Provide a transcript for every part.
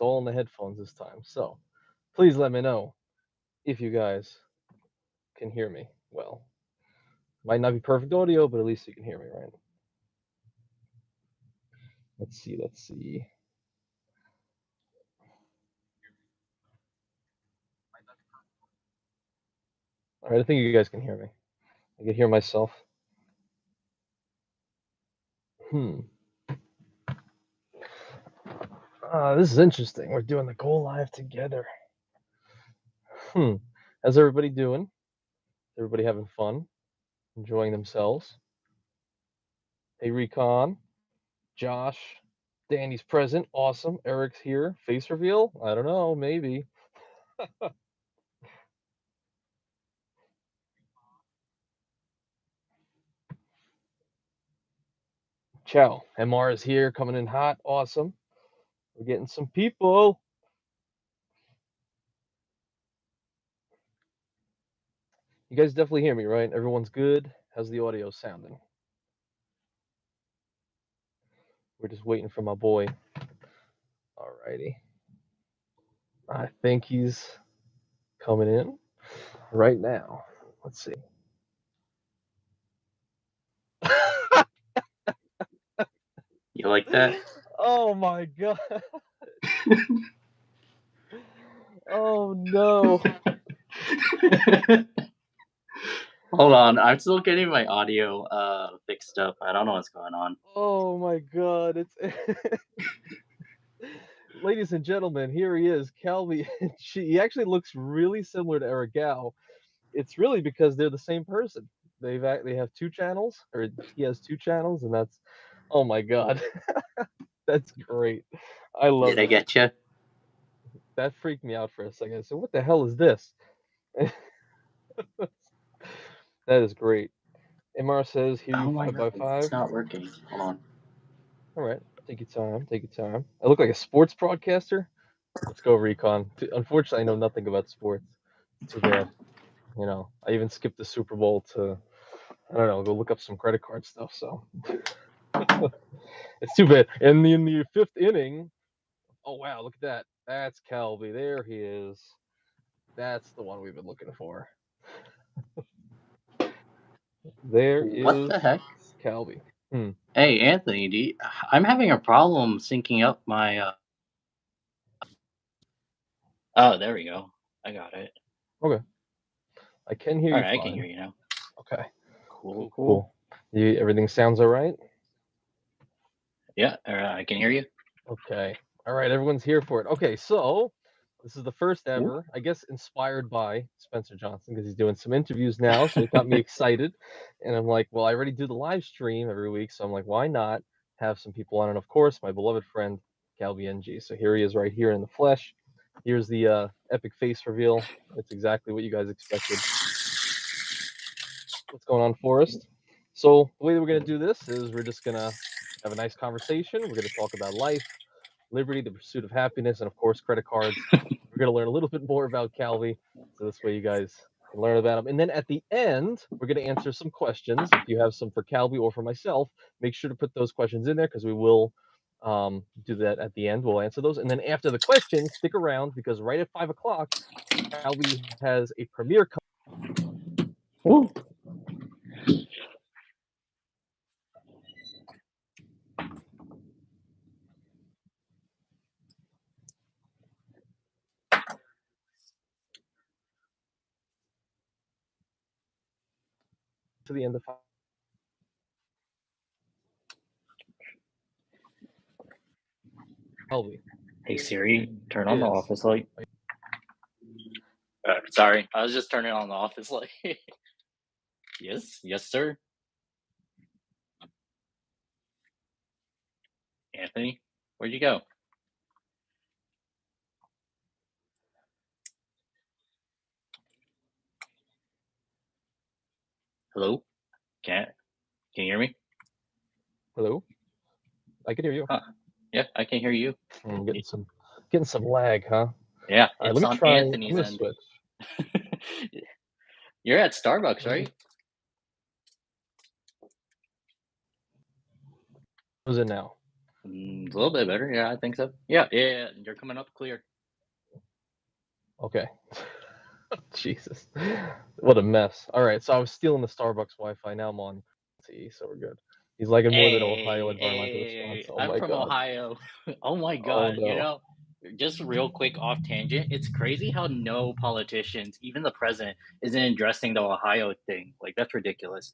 all in the headphones this time. So please let me know if you guys can hear me well. Might not be perfect audio, but at least you can hear me, right? Let's see. All right, I think you guys can hear me. I can hear myself. This is interesting. We're doing the Go Live together. How's everybody doing? Everybody having fun? Enjoying themselves? Hey, Recon, Josh, Danny's present. Awesome. Eric's here. Face reveal? I don't know. Maybe. Ciao. MR is here, coming in hot. Awesome. We're getting some people. You guys definitely hear me, right? Everyone's good. How's the audio sounding? We're just waiting for my boy. Alrighty. I think he's coming in right now. Let's see. You like that? Oh my god. Oh no. Hold on, I'm still getting my audio fixed up. I don't know what's going on. Oh my god, it's ladies and gentlemen, here he is, Calby. He actually looks really similar to Eric Gao. It's really because they're the same person. They have two channels, or he has two channels, and that's, oh my god, that's great. I love Did I get you? That freaked me out for a second. So what the hell is this? That is great. MR says, "Hear you 5x5." It's not working. Hold on. All right, take your time. Take your time. I look like a sports broadcaster. Let's go, Recon. Unfortunately, I know nothing about sports. Too bad. You know, I even skipped the Super Bowl to, I don't know, go look up some credit card stuff. So it's too bad. And in the fifth inning, oh wow, look at that. That's Calby. There he is. That's the one we've been looking for. There is. What the heck? Calby. Hey, Anthony, I'm having a problem syncing up my. Oh, there we go. I got it. Okay. I can hear you. All right, fine. I can hear you now. Okay. Cool. Everything sounds all right? Yeah, I can hear you. Okay. All right, everyone's here for it. Okay, so this is the first ever, I guess, inspired by Spencer Johnson, because he's doing some interviews now, so it got me excited. And I'm like, well, I already do the live stream every week, so I'm like, why not have some people on? And of course, my beloved friend, Calby Ng. So here he is right here in the flesh. Here's the epic face reveal. It's exactly what you guys expected. What's going on, Forrest? So the way that we're going to do this is we're just going to have a nice conversation. We're going to talk about life, liberty, the pursuit of happiness, and of course, credit cards. We're going to learn a little bit more about Calby, so this way you guys can learn about him. And then at the end, we're going to answer some questions. If you have some for Calby or for myself, make sure to put those questions in there, because we will do that at the end. We'll answer those. And then after the questions, stick around, because right at 5 o'clock, Calby has a premiere. To the end of 5. Calby. Hey Siri, turn on the office light. Sorry, I was just turning on the office light. Yes, sir. Anthony, where'd you go? Hello? Can you hear me? Hello? I can hear you. Yeah, I can hear you. I'm getting some lag, huh? Yeah, All right, it's let me on try. Anthony's end. Switch. You're at Starbucks, right? How's it now? A little bit better. Yeah, I think so. Yeah, yeah, yeah. You're coming up clear. Okay. Jesus. What a mess. All right, so I was stealing the Starbucks Wi-Fi. Now I'm on LTE, so we're good. He's liking more than Ohio Hey, environmental response. hey, Oh I'm my from God. Ohio. Oh my Oh God, no. just real quick off tangent, it's crazy how no politicians, even the president, isn't addressing the Ohio thing. Like, that's ridiculous.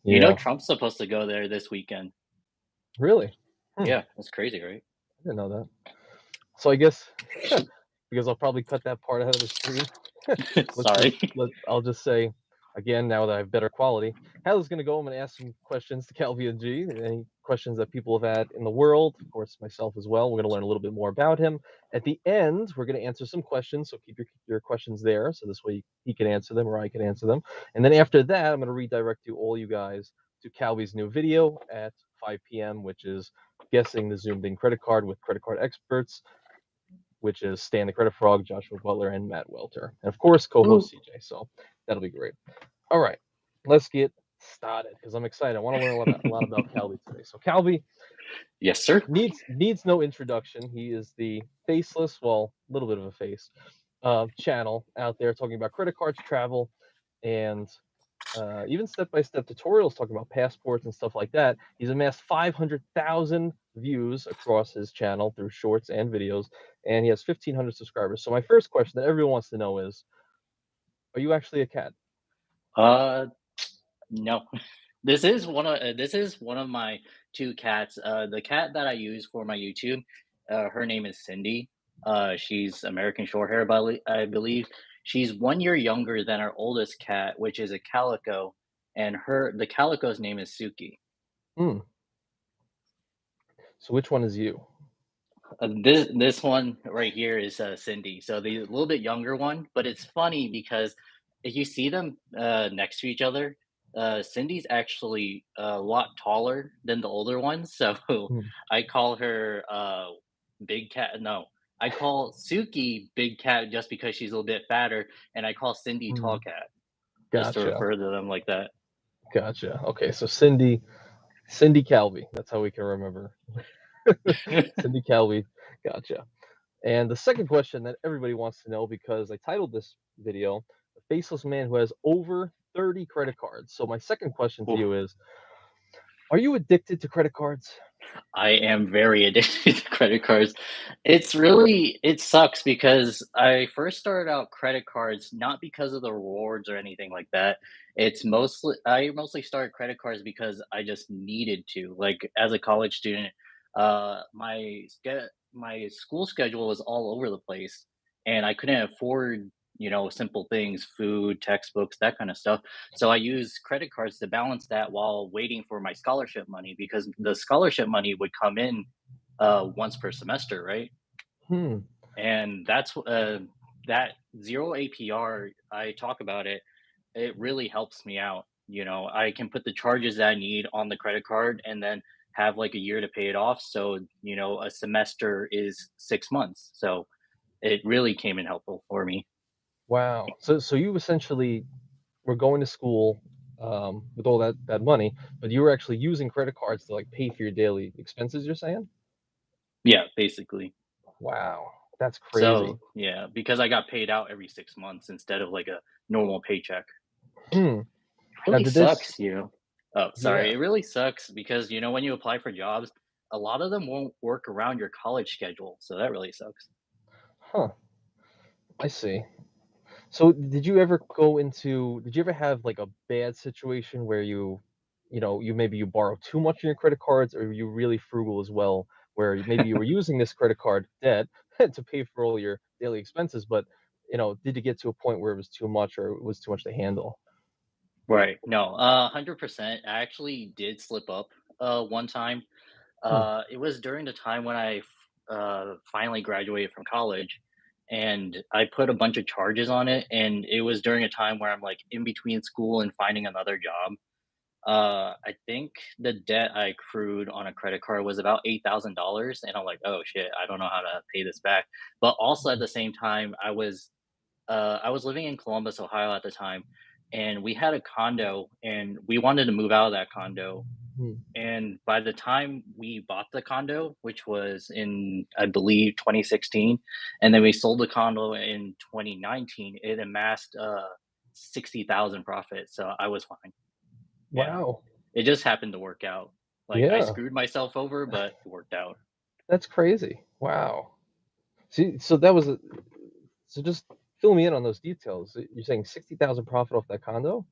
Yeah. Trump's supposed to go there this weekend. Really? Hmm. Yeah, that's crazy, right? I didn't know that. So I guess because I'll probably cut that part out of the stream. Sorry. I'll just say again now that I have better quality. How's gonna go? I'm gonna ask some questions to Calby and G. Any questions that people have had in the world, of course myself as well. We're gonna learn a little bit more about him. At the end, we're gonna answer some questions. So keep your questions there, so this way he can answer them or I can answer them. And then after that, I'm gonna redirect you all you guys to Calby's new video at 5 p.m., which is guessing the zoomed in credit card with credit card experts, which is Stan the Credit Frog, Joshua Butler, and Matt Welter. And of course, co Ooh. host CJ. So that'll be great. All right, let's get started because I'm excited. I want to learn a lot about Calby today. So Calby Yes, sir. needs no introduction. He is the faceless, well, a little bit of a face, channel out there talking about credit cards, travel, and even step-by-step tutorials talking about passports and stuff like that. He's amassed 500,000 views across his channel through shorts and videos, and he has 1,500 subscribers. So my first question that everyone wants to know is, are you actually a cat? Uh, no. This is one of my 2 cats. The cat that I use for my YouTube, her name is Cindy. She's American Shorthair, I believe. She's 1 year younger than our oldest cat, which is a calico, and the calico's name is Suki. Hmm. So which one is you? This one right here is Cindy. So the little bit younger one, but it's funny because if you see them next to each other, Cindy's actually a lot taller than the older one. So Hmm. I call her Big Cat. No, I call Suki Big Cat just because she's a little bit fatter, and I call Cindy Hmm. Tall Cat just to Gotcha. refer to them like that. Gotcha. Okay, so Cindy Calby. That's how we can remember. Cindy Calby. Gotcha. And the second question that everybody wants to know, because I titled this video, "The Faceless Man Who Has Over 30 Credit Cards." So, my second question to Oof. you is, are you addicted to credit cards? I am very addicted to credit cards. It sucks because I first started out credit cards not because of the rewards or anything like that. I mostly started credit cards because I just needed to. Like as a college student, my school schedule was all over the place and I couldn't afford, simple things, food, textbooks, that kind of stuff. So I use credit cards to balance that while waiting for my scholarship money because the scholarship money would come in once per semester, right? Hmm. And that zero APR. I talk about it. It really helps me out. I can put the charges that I need on the credit card and then have like a year to pay it off. So a semester is 6 months. So it really came in helpful for me. Wow. So you essentially were going to school with all that money, but you were actually using credit cards to like pay for your daily expenses. You're saying? Yeah, basically. Wow, that's crazy. So, yeah, because I got paid out every 6 months instead of like a normal paycheck. Hmm. It Now, really did this? sucks, Oh, sorry. Yeah. It really sucks because, when you apply for jobs, a lot of them won't work around your college schedule. So that really sucks. Huh. I see. So did you ever have like a bad situation where you maybe you borrow too much in your credit cards, or you really frugal as well, where maybe you were using this credit card debt to pay for all your daily expenses, but did you get to a point where it was too much or it was too much to handle? Right. No, 100%. I actually did slip up one time. Hmm. It was during the time when I finally graduated from college, and I put a bunch of charges on it. And it was during a time where I'm like in between school and finding another job. I think the debt I accrued on a credit card was about $8,000, and I'm like, "Oh shit, I don't know how to pay this back." But also at the same time, I was living in Columbus, Ohio at the time, and we had a condo, and we wanted to move out of that condo. Mm. And by the time we bought the condo, which was in, I believe, 2016, and then we sold the condo in 2019, it amassed 60,000 profit. So I was fine. Yeah. Wow. It just happened to work out. Like I Yeah, screwed myself over, but it worked out. that's crazy. Wow. See, so that was a so just fill me in on those details. You're saying 60,000 profit off that condo?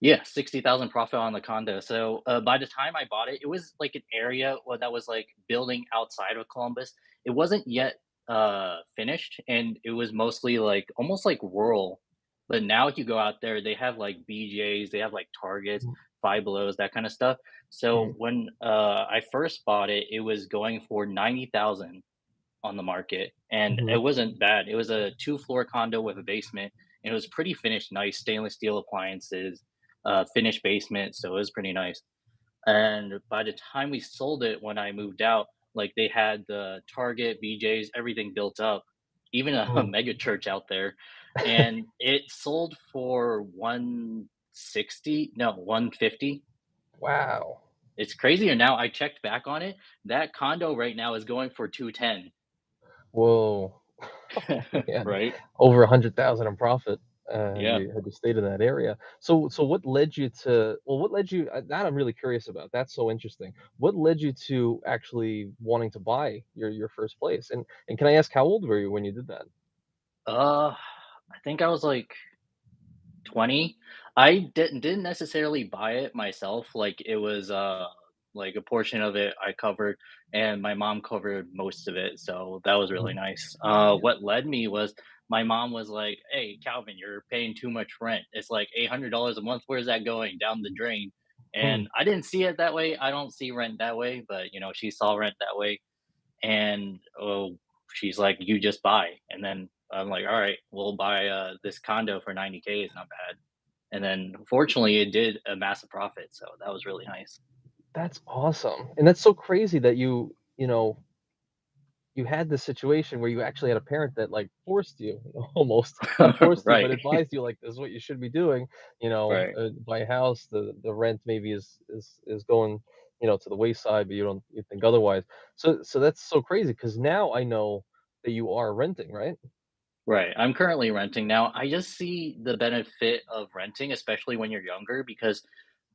Yeah, 60,000 profit on the condo. So, by the time I bought it, it was like an area that was like building outside of Columbus. It wasn't yet finished, and it was mostly like almost like rural. But now if you go out there, they have like BJ's, they have like Targets, Mm, Five Belows, that kind of stuff. So mm, when I first bought it, it was going for 90,000 on the market, and it mhm, wasn't bad. It was a two-floor condo with a basement, and it was pretty finished, nice stainless steel appliances, finished basement, so it was pretty nice. And by the time we sold it, when I moved out, like they had the Target, BJ's, everything built up, even a, mm. mega church out there, and it sold for 160, no, 150. Wow. It's crazier now. I checked back on it. That condo right now is going for 210. Whoa. Oh, man. Right? Over 100,000 in profit, Yeah. had you stayed in that area. So what led you to what led you that I'm really curious about. That's so interesting. What led you to actually wanting to buy your first place? And can I ask how old were you when you did that? I think I was like 20. I didn't necessarily buy it myself. Like it was like a portion of it I covered, and my mom covered most of it. So that was really Mhm. nice. What led me was my mom was like, "Hey, Calvin, you're paying too much rent. It's like $800 a month. Where's that going? Down the drain." Mm, And I didn't see it that way. I don't see rent that way, but she saw rent that way. And oh, she's like, "You just buy." And then I'm like, "All right, we'll buy this condo for 90K. It's not bad." And then fortunately, it did a massive profit, so that was really nice. that's awesome. And that's so crazy that you had this situation where you actually had a parent that, like, forced you, almost, not forced you, Right, but advised you, like, "This is what you should be doing," right, buy a house, the rent maybe is going, to the wayside, but you think otherwise. So that's so crazy because now I know that you are renting, right? right. I'm currently renting now. I just see the benefit of renting, especially when you're younger, because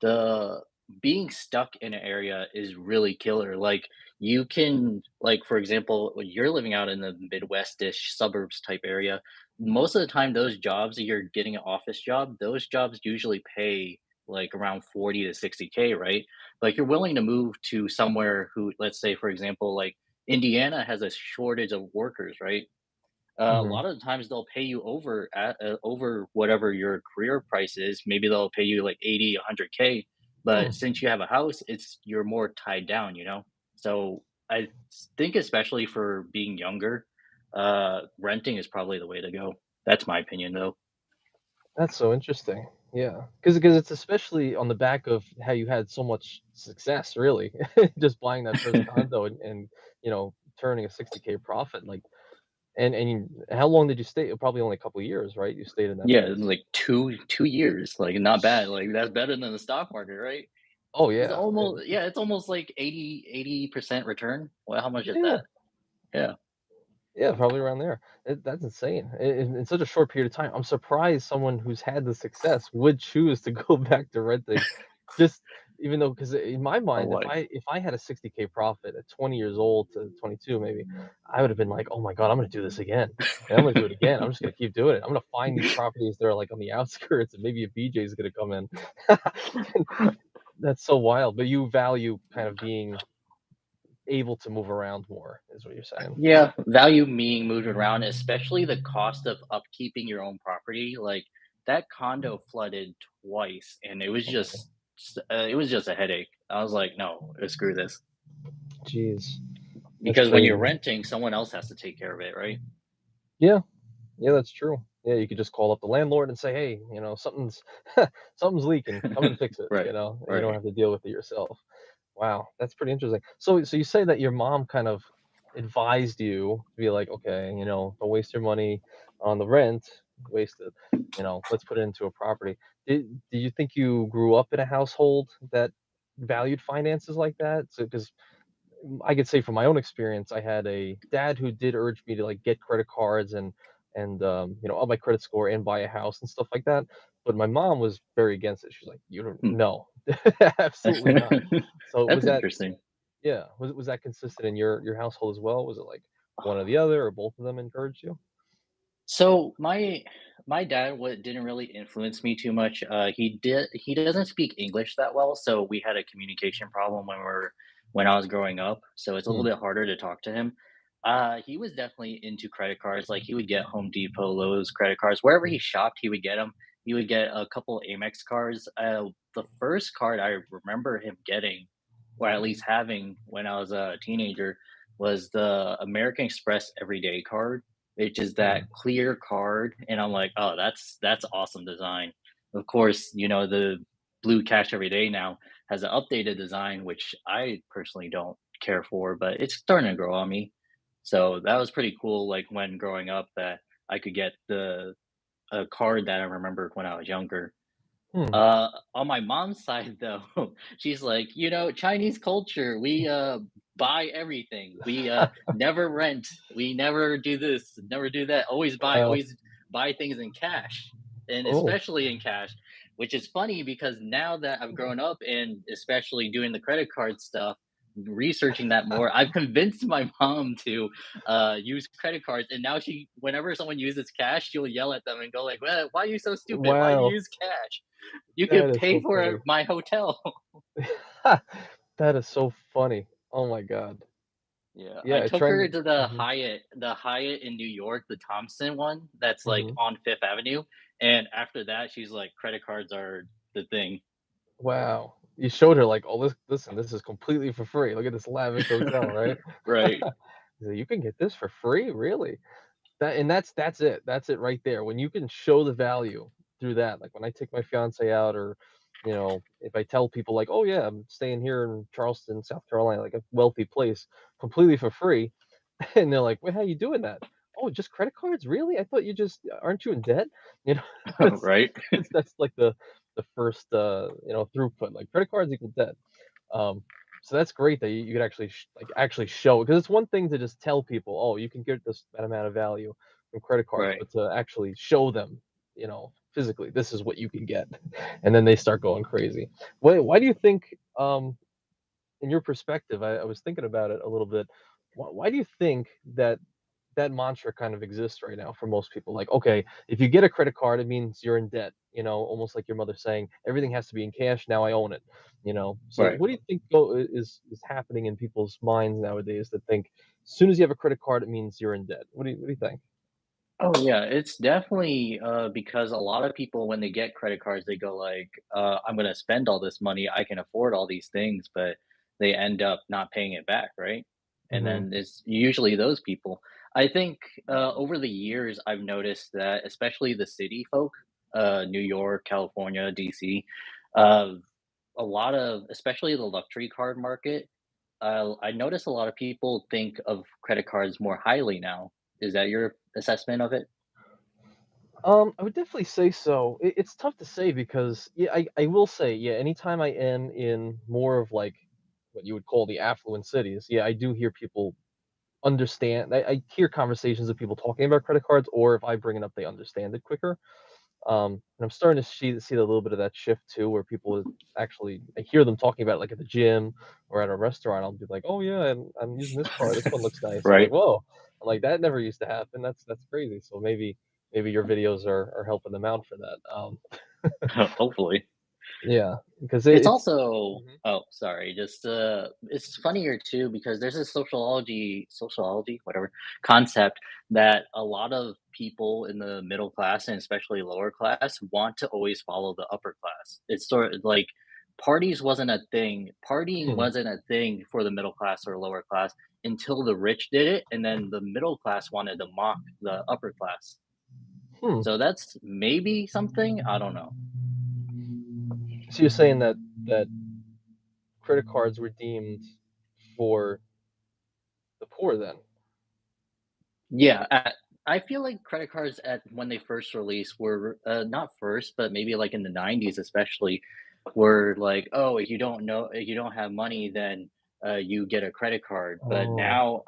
the being stuck in an area is really killer. Like you can, like for example, when you're living out in the Midwestish suburbs type area, most of the time those jobs that you're getting an office job, those jobs usually pay like around 40 to 60K, right? Like you're willing to move to somewhere who, let's say for example, like Indiana has a shortage of workers, right? A Mhm. lot of the times they'll pay you over whatever your career price is. Maybe they'll pay you like 80, 100K. Hmm. But since you have a house, you're more tied down. So I think especially for being younger, renting is probably the way to go. That's my opinion, though. That's so interesting. Yeah, because it's especially on the back of how you had so much success, really, just buying that first condo and turning a 60K profit, like. How long did you stay? Probably only a couple of years, right? You stayed in that Yeah, it's place. like two years. Like not bad. Like that's better than the stock market, right? Oh, It's yeah, almost yeah, it's almost like 80% return. Well, how much is yeah, that? Yeah. yeah, probably around there. That's insane. In such a short period of time, I'm surprised someone who's had the success would choose to go back to renting. Just even though, because in my Oh, mind, if what? I had a 60K profit at 20 years old to 22 maybe, I would have been like, "Oh my god, I'm gonna do this again, and I'm gonna do it again. I'm just gonna keep doing it. I'm gonna find these properties that are, like, on the outskirts, and maybe a BJ is gonna come in." That's so wild, but you value kind of being able to move around more, is what you're saying. Yeah, value being moved around, especially the cost of upkeeping your own property. Like that condo flooded twice, and Oh, it was just a headache. I was like, no, screw this. jeez, that's Because when you're crazy. renting, someone else has to take care of it, right? Yeah, yeah, that's true. Yeah, you could just call up the landlord and say, "Hey, something's something's leaking. Come and fix it." Right, You don't right. have to deal with it yourself. Wow, that's pretty interesting. So you say that your mom kind of advised you to be like, "Okay, don't waste your money on the rent. wasted. Let's put it into a property. Do you think you grew up in a household that valued finances like that? So, because I could say from my own experience, I had a dad who did urge me to like get credit cards and up my credit score and buy a house and stuff like that. But my mom was very against it. She's like, "You don't Hmm. no, absolutely not." So was That's that interesting. yeah was that consistent in your household as well? Was it like one or the other, or both of them encouraged you? So my dad didn't really influence me too much. He doesn't speak English that well, so we had a communication problem when I was growing up. So it's a little Hmm. bit harder to talk to him. He was definitely into credit cards. Like he would get Home Depot, Lowe's credit cards wherever he shopped. He would get them. He would get a couple Amex cards. The first card I remember him getting, or at least having when I was a teenager, was the American Express Everyday card. It's just that Hmm. clear card, and I'm like, "Oh, that's awesome design." Of course, the Blue Cash Every Day now has an updated design, which I personally don't care for, but it's starting to grow on me. So that was pretty cool, like, when growing up that I could get the a card that I remembered when I was younger. Hmm. On my mom's side, though, she's like, Chinese culture, we buy everything. We never rent. We never do this, never do that. Wow. Always buy things in cash, and Oh, especially in cash, which is funny because now that I've grown up and especially doing the credit card stuff, researching that more, I've convinced my mom to use credit cards, and now whenever someone uses cash, she'll yell at them and go like, "Well, why are you so stupid? Why do you wow. use cash? You That could is pay so for funny. my hotel." That is so funny. Oh my god. Yeah, I Yeah, took trying her to to the Hyatt in New York, the Thompson one that's, like, mhm. on Fifth Avenue, and after that, she's like, "Credit cards are the thing." Wow. You showed her like, "Oh, listen, this is completely for free. Look at this lavish hotel, right?" Right, She's like, "You can get this for free? Really?" That's it. That's it right there. When you can show the value through that, like when I take my fiance out or if I tell people like, "Oh yeah, I'm staying here in Charleston, South Carolina, like a wealthy place, completely for free." And they're like, "Wait, how you doing that?" "Oh, just credit cards? Really? I thought you just aren't you in debt?" You know, that's right. that's like the first throughput. Like credit cards equal debt. Um, so that's great that you could actually actually show it because it's one thing to just tell people, "Oh, you can get that amount of value from credit cards," Right. but to actually show them, physically, this is what you can get, and then they start going crazy. Why do you think, in your perspective, I was thinking about it a little bit. Why do you think that mantra kind of exists right now for most people? Like, okay, if you get a credit card, it means you're in debt. Almost like your mother saying, everything has to be in cash. Now I own it. So Right. what do you think is happening in people's minds nowadays that think as soon as you have a credit card, it means you're in debt? What do you think? Oh, yeah, it's definitely, because a lot of people, when they get credit cards, they go like, "I'm gonna spend all this money, I can afford all these things," but they end up not paying it back, right? And Hmm. then it's usually those people. I think, over the years, I've noticed that especially the city folk, New York, California, DC, uh, a lot of especially the luxury card market, I notice a lot of people think of credit cards more highly now. Is that your assessment of it? I would definitely say so. It's tough to say because yeah, I will say yeah. Anytime I am in more of like what you would call the affluent cities, yeah, I do hear people understand. I hear conversations of people talking about credit cards, or if I bring it up, they understand it quicker. And I'm starting to see a little bit of that shift too, where people actually I hear them talking about it, like at the gym or at a restaurant. I'll be like, "Oh yeah, I'm using this card. This one looks nice." I'm like, Right. "Whoa!" I'm like, "That never used to happen. That's crazy." So maybe your videos are helping them out for that. Hopefully. Yeah, because It's it's also Mhm. oh, sorry, just, it's funnier too because there's a sociology, whatever, concept that a lot of people in the middle class and especially lower class want to always follow the upper class. It's sort of like partying Hmm. wasn't a thing for the middle class or lower class until the rich did it, and then the middle class wanted to mock the upper class. Hmm. So that's maybe something, I don't know. So you're saying that credit cards were deemed for the poor then? Yeah, I feel like credit cards at when they first released were not first, but maybe like in the 90s especially, were like, oh, if you don't have money, then you get a credit card. But Oh, now,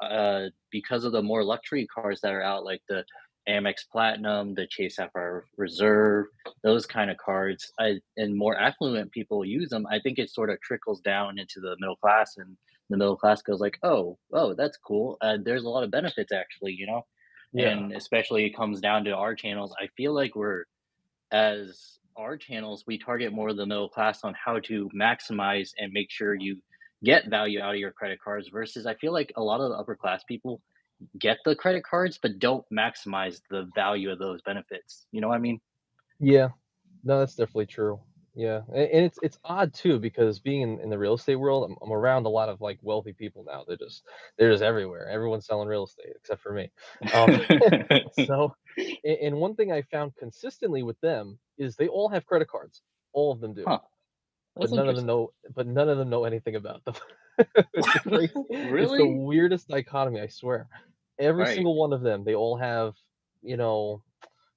because of the more luxury cards that are out, like the Amex Platinum, the Chase Sapphire Reserve, those kind of cards, and more affluent people use them. I think it sort of trickles down into the middle class, and the middle class goes like, oh, that's cool. There's a lot of benefits actually, you know, yeah. and especially it comes down to our channels. I feel like we're as our channels, we target more of the middle class on how to maximize and make sure you get value out of your credit cards versus I feel like a lot of the upper class people get the credit cards but don't maximize the value of those benefits. You know what I mean? Yeah. No, that's definitely true. Yeah, and it's odd too because being in the real estate world, I'm around a lot of like wealthy people now. They're just everywhere. Everyone's selling real estate except for me. Um, so, and one thing I found consistently with them is they all have credit cards. All of them do, Huh. but That's none of them interesting. know. But none of them know anything about them. It's the crazy. It's the Really? weirdest dichotomy. I swear. Every Right. single one of them, they all have, you know,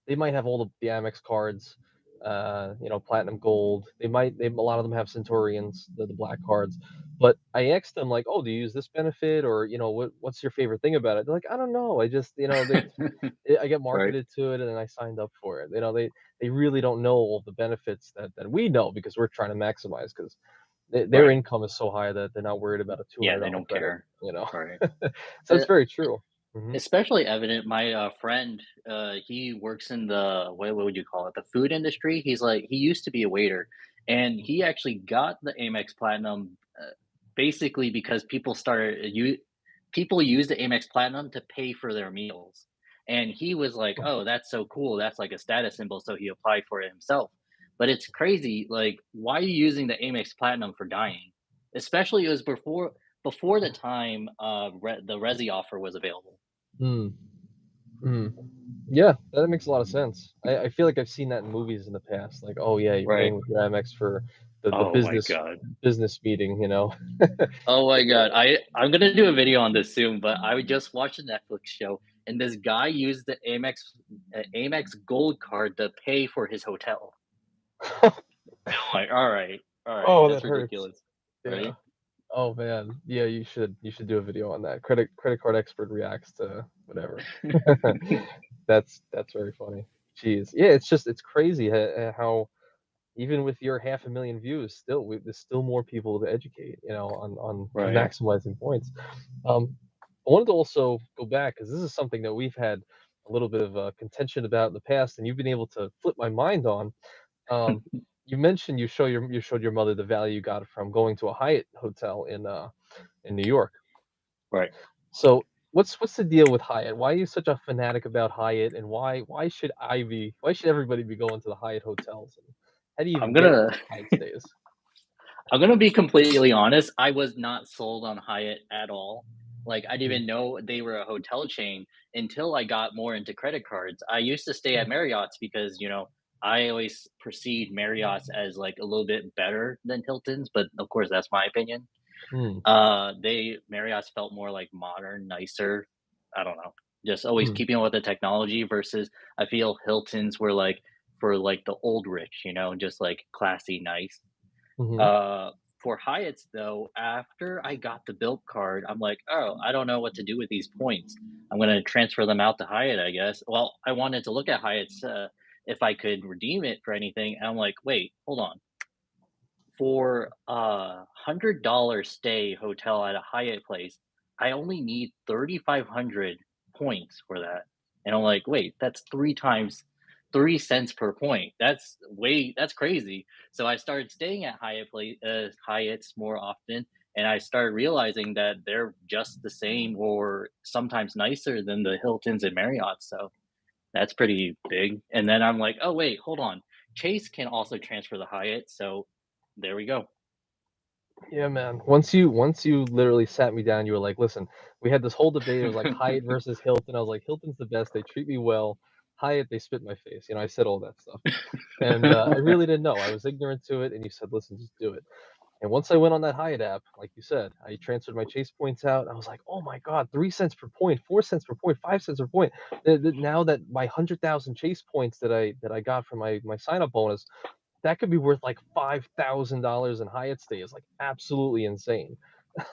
they might have all the Amex cards, platinum, gold. A lot of them have Centurions, the black cards. But I asked them like, "Oh, do you use this benefit, or what's your favorite thing about it?" They're like, "I don't know. I just, I get Right. marketed to it, and then I signed up for it." They really don't know all the benefits that we know because we're trying to maximize because their Right. income is so high that they're not worried about a two Yeah, hundred they dollar don't credit. care. You know, Right. so it's very true. Hmm. Especially evident, my, friend, he works in the what would you call it? The food industry. He's like he used to be a waiter, and he actually got the Amex Platinum, basically because people use the Amex Platinum to pay for their meals, and he was like, "Oh, that's so cool. That's like a status symbol," so he applied for it himself. But it's crazy, like, why are you using the Amex Platinum for dining? Especially it was before the time, the Resi offer was available. Mm, mm. Yeah, that makes a lot of sense. I feel like I've seen that in movies in the past. Like, oh yeah, you're Right. paying with your Amex for the Oh my business god. business meeting. Oh my god. I'm gonna do a video on this soon, but I would just watch a Netflix show, and this guy used the Amex Gold card to pay for his hotel. I'm like, all right, Oh, that that's hurts. ridiculous, Yeah. right? Oh man. Yeah, you should do a video on that. Credit card expert reacts to whatever. That's very funny. Jeez. Yeah, it's crazy how even with your half a million views, there's still more people to educate, on Right. maximizing points. Um, I wanted to also go back because this is something that we've had a little bit of contention about in the past, and you've been able to flip my mind on. Um, you mentioned you showed your mother the value you got from going to a Hyatt hotel in New York. Right. So what's the deal with Hyatt? Why are you such a fanatic about Hyatt, and why should everybody be going to the Hyatt hotels? And how do you I'm even get gonna Hyatt stays? I'm gonna be completely honest. I was not sold on Hyatt at all. Like, I didn't Mm, even know they were a hotel chain until I got more into credit cards. I used to stay at Marriott's because, I always perceived Marriott's as like a little bit better than Hilton's, but of course that's my opinion. mm, They Marriott's felt more like modern, nicer. I don't know. Just always mm, keeping up with the technology versus I feel Hilton's were like for like the old rich, just like classy, nice. mhm. Uh, for Hyatt's though, after I got the Bilt card, I'm like, "Oh, I don't know what to do with these points. I'm gonna transfer them out to Hyatt, I guess." Well, I wanted to look at Hyatt's, if I could redeem it for anything, and I'm like, "Wait, hold on. For a $100 stay hotel at a Hyatt place, I only need 3,500 points for that." And I'm like, "Wait, that's 3 times 3 cents per point. That's crazy." So I started staying at Hyatts more often, and I started realizing that they're just the same or sometimes nicer than the Hiltons and Marriotts, so that's pretty big. And then I'm like, "Oh, wait, hold on. Chase can also transfer the Hyatt," so there we go. Yeah, man. Once you literally sat me down, you were like, "Listen, we had this whole debate. It was like Hyatt versus Hilton." I was like, "Hilton's the best. They treat me well. Hyatt, they spit in my face." I said all that stuff, and I really didn't know. I was ignorant to it, and you said, "Listen, just do it." And once I went on that Hyatt app, like you said, I transferred my Chase points out. I was like, oh my God, 3 cents per point, 4 cents per point, 5 cents per point. Now that my 100,000 Chase points that I got from my sign up bonus, that could be worth like $5,000 in Hyatt stays. Like absolutely insane.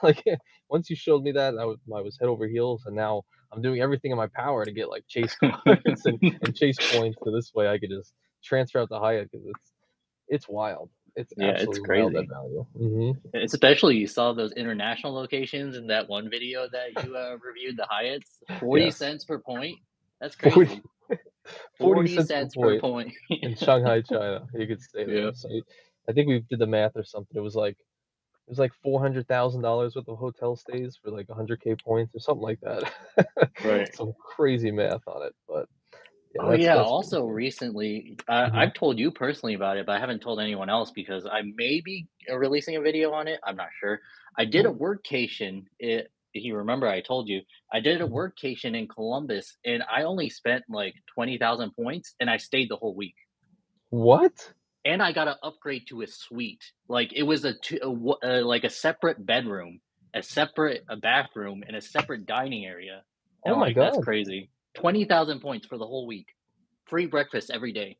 Like once you showed me that, I was head over heels, and now I'm doing everything in my power to get like Chase cards and Chase points. So this way I could just transfer out to Hyatt because it's wild. It's Yeah, it's absolutely wild that crazy. value. Especially you saw those international locations in that one video that you, reviewed, the Hyatts, 40 Yes, cents per point? That's 40 crazy. 40 40 cents per cents per point point. in Shanghai, China. You could stay there. Yeah, So I think we did the math or something. It was like $400,000 worth of hotel stays for like 100K points or something like that. right. Some crazy math on it, but yeah, Oh, that's yeah, that's pretty also cool. recently, Mhm. I've told you personally about it, but I haven't told anyone else because I may be, releasing a video on it, I'm not sure. I did a Oh, workcation, if you remember I told you, I did a mhm. workcation in Columbus, and I only spent, like, 20,000 points, and I stayed the whole week. What? And I got to upgrade to a suite. Like, it was like a separate bedroom, a bathroom, and a separate dining area. And Oh I'm my like, "That's god. crazy." 20,000 points for the whole week. Free breakfast every day.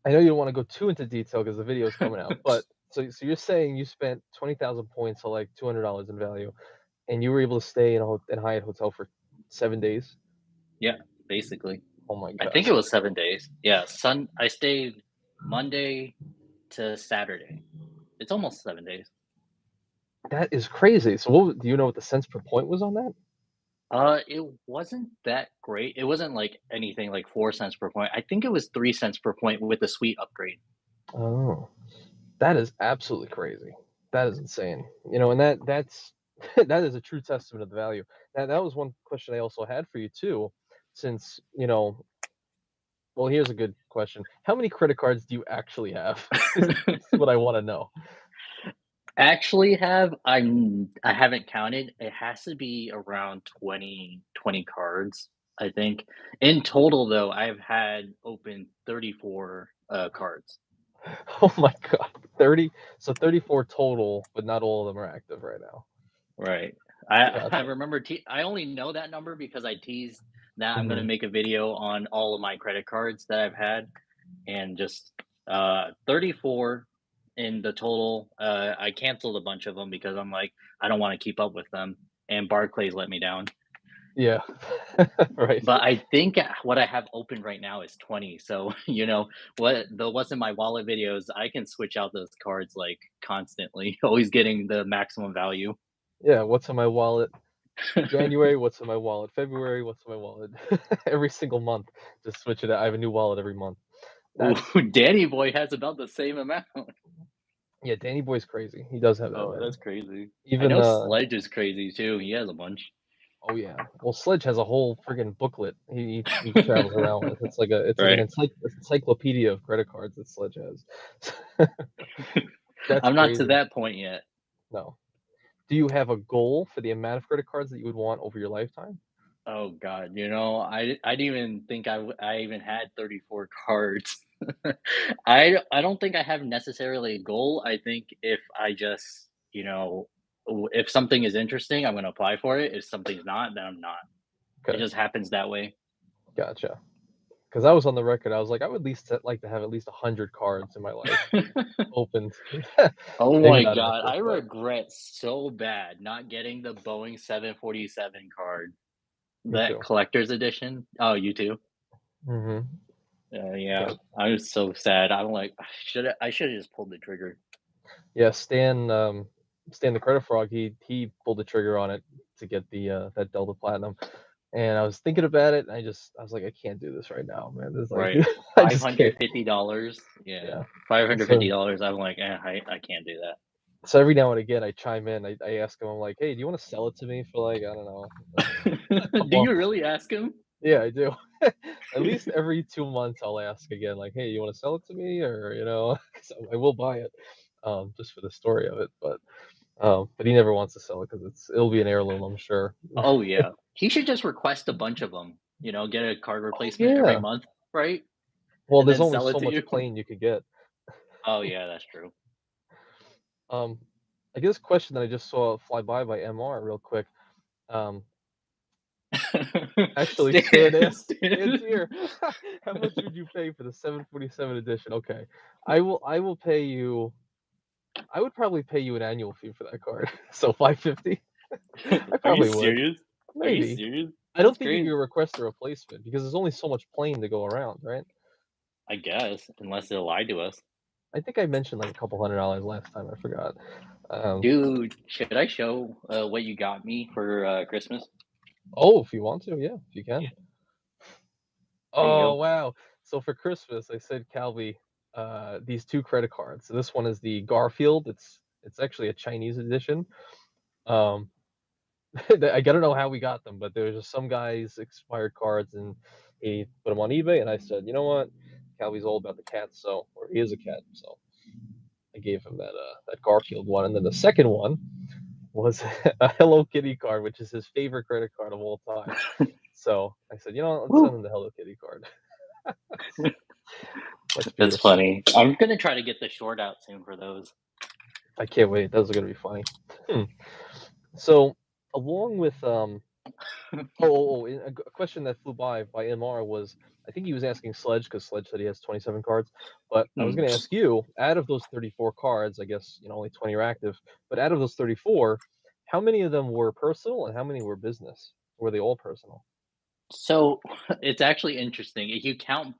I know you don't wanna go too into detail because the video is coming out, but so you're saying you spent 20,000 points, so like $200 in value, and you were able to stay in Hyatt hotel for 7 days? Yeah, basically. Oh my I think god. it was 7 days. Yeah, I stayed Monday to Saturday. It's almost 7 days. That is crazy. So do you know what the cents per point was on that? It wasn't that great. It wasn't like anything like 4 cents per point. I think it was 3 cents per point with the suite upgrade. Oh, that is absolutely crazy. That is insane. And that's that is a true testament of the value. Now, that was one question I also had for you too, since, well, here's a good question. How many credit cards do you actually have? This is what I wanna know. Actually I haven't counted. It has to be around 20 cards, I think. In total, though, I've had open 34, cards. Oh my god. 34 total, but not all of them are active right now. Right. I Gotcha. remember I only know that number because I teased that I'm gonna Mhm. make a video on all of my credit cards that I've had, and just, 34 in the total. I canceled a bunch of them because I'm like, I don't wanna keep up with them, and Barclays let me down. Yeah. Right. But I think what I have open right now is 20, so, what's in my wallet videos, I can switch out those cards, like, constantly, always getting the maximum value. Yeah, what's in my wallet? January, what's in my wallet? February, what's in my wallet? Every single month, just switch it out. I have a new wallet every month. Ooh, That's Danny Boy has about the same amount. Yeah, Danny Boy's crazy. He does have that Oh, many. that's crazy. I Even, know Sledge is crazy too, he has a bunch. oh yeah. Well, Sledge has a whole friggin' booklet he travels around with. It's like an Right. encyclopedia of credit cards that Sledge has. That's I'm not to crazy. that point yet. No. Do you have a goal for the amount of credit cards that you would want over your lifetime? Oh god, I didn't even think I even had 34 cards. I don't think I have necessarily a goal. I think if I just, if something is interesting, I'm gonna apply for it. If something's not, then I'm not. It Okay, just happens that way. gotcha. Because I was on the record, I was like, I would at least like to have at least 100 cards in my life opened. Oh Maybe my not god, active, I but regret so bad not getting the Boeing 747 card, me that too. collector's edition. Oh, you too? Mhm. Yeah, Yeah. I was so sad. I'm like, I should have just pulled the trigger. Yeah, Stan the Credit Frog, he pulled the trigger on it to get that Delta Platinum, and I was thinking about it, and I was like, "I can't do this right now, man." It's like, Right. I just can't. $550. Yeah, Yeah. So $550. I'm like, I can't do that. so every now and again, I chime in, I ask him, I'm like, "Hey, do you wanna sell it to me for, like, I don't know, a Do couple." you really ask him? Yeah, I do. At least every 2 months, I'll ask again, like, "Hey, you wanna sell it to me?" Or, 'cause I will buy it, just for the story of it, but he never wants to sell it because it'll be an heirloom, I'm sure. Oh yeah, he should just request a bunch of them. Get a card Oh, replacement every yeah. month, right? Well, And there's then only sell it so to much you. plane you could get. Oh yeah, that's true. I guess question that I just saw fly by MR real quick. Um, actually, Stan Stan, asked, Stan's Stan. here. How much would you pay for the 747 edition? Okay, I will pay you. I would probably pay you an annual fee for that card. So 550. I Are you probably would. serious? Are you Maybe. serious? I don't That's think you can crazy. request a replacement because there's only so much plane to go around, right? I guess, unless they'll lie to us. I think I mentioned like a couple $100 last time. I forgot. Um, Dude, should I show what you got me for Christmas? oh, if you want to, yeah, if you can. There you Oh go. wow! So for Christmas, I said Calby, these two credit cards. So this one is the Garfield. It's actually a Chinese edition. Um, I don't know how we got them, but there's just some guy's expired cards, and he put them on eBay. And I said, you know what? Calby's all about the cats, so or he is a cat, so I gave him that Garfield one. And then the second one was a Hello Kitty card, which is his favorite credit card of all time. So I said, you know, let's send Woo. him the Hello Kitty card. Let's be That's respectful. funny. I'm gonna try to get the short out soon for those. I can't wait. Those are gonna be funny. Hmm. So along with a question that flew by MR was, I think he was asking Sledge because Sledge said he has 27 cards, but I was Hmm. going to ask you, out of those 34 cards, I guess only 20 are active, but out of those 34, how many of them were personal and how many were business? Were they all personal? So it's actually interesting. If you count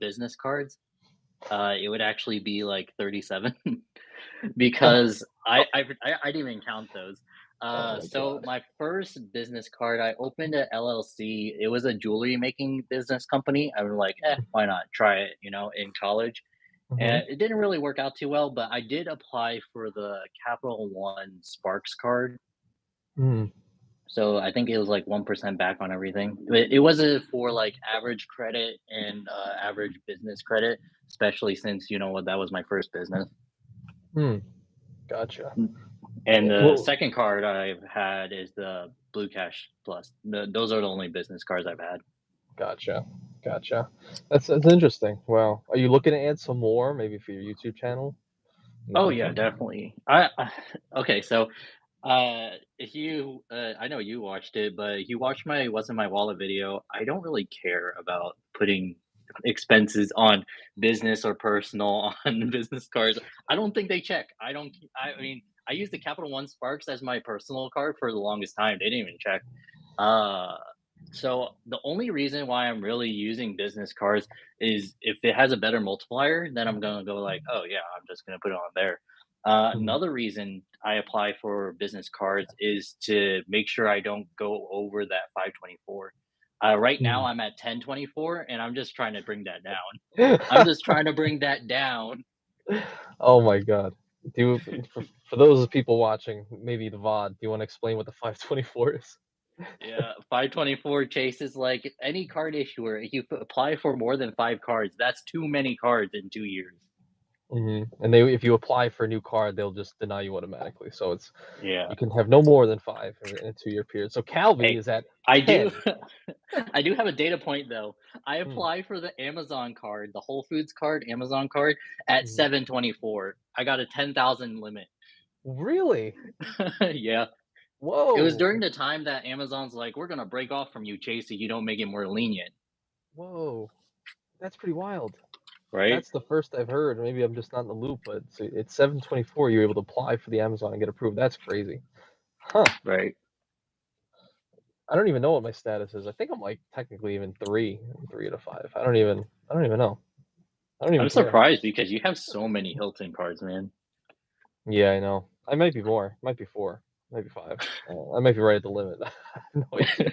business cards, it would actually be like 37 Oh, because I didn't even count those. oh my So god. my first business card, I opened a LLC. It was a jewelry making business company. I was like, why not try it? In college, Mm-hmm. and it didn't really work out too well. But I did apply for the Capital One Sparks card. Mm, So I think it was like 1% back on everything. It wasn't for like average credit and average business credit, especially since what that was my first business. mm, gotcha. And the Well, second card I've had is the Blue Cash Plus. Those are the only business cards I've had. gotcha. Gotcha. That's interesting. Wow. Are you looking to add some more, maybe for your YouTube channel in the Oh yeah, future? definitely. Okay, so if you I know you watched it, but you watched my "What's in My Wallet" video. I don't really care about putting expenses on business or personal on business cards. I don't think they check. I mean, I used the Capital One Sparks as my personal card for the longest time. They didn't even check. Uh, so the only reason why I'm really using business cards is if it has a better multiplier, then I'm gonna go like, oh yeah, I'm just gonna put it on there. Mm, Another reason I apply for business cards is to make sure I don't go over that 524. Right now mm. I'm at 1024, and I'm just trying to bring that down. I'm just trying to bring that down. Oh my god. Do you for those people watching, maybe the VOD, do you wanna explain what the 524 is? Yeah, 524 chases like any card issuer. If you apply for more than 5 cards, that's too many cards in 2 years. Mhm, and they if you apply for a new card, they'll just deny you automatically, so it's Yeah. you can have no more than 5 in a 2-year period. So Calvi Hey, is at I do 10. I do have a data point though. I Mm, applied for the Amazon card, the Whole Foods card, Amazon card at mhm. 724. I got a 10,000 limit. Really? Yeah. It was during Whoa. the time that Amazon's like, "We're gonna break off from you, Chase, so you don't make it more lenient." Whoa. That's pretty wild. Right? That's the first I've heard, maybe I'm just not in the loop, but it's 724, you're able to apply for the Amazon and get approved, that's crazy. Huh. Right. I don't even know what my status is. I think I'm like technically even 3 out of 5. I don't even know. I don't even I'm care. surprised because you have so many Hilton cards, man. Yeah, I know. I might be more. Might be 4. Maybe 5. I might be right at the limit. I have no idea.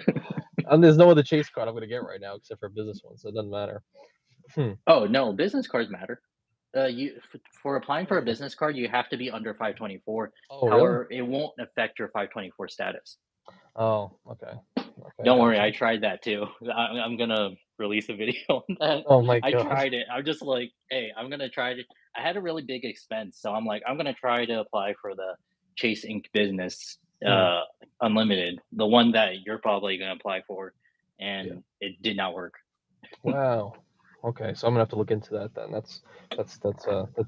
And there's no other chase card I'm gonna get right now except for a business one, so it doesn't matter. Hmm. Oh, no, business cards matter. For applying for a business card, you have to be under 524. Oh, really? However, it won't affect your 524 status. Oh, okay. Okay, Don't worry, gotcha. I tried that too. I'm gonna release a video on that. Oh my I god. tried it. I'm just like, hey, I'm gonna try to. I had a really big expense, so I'm like, I'm gonna try to apply for the Chase Inc. Business Hmm. uh, Unlimited, the one that you're probably gonna apply for, Yeah. and it did not work. Wow. Okay, so I'm gonna have to look into that then. That's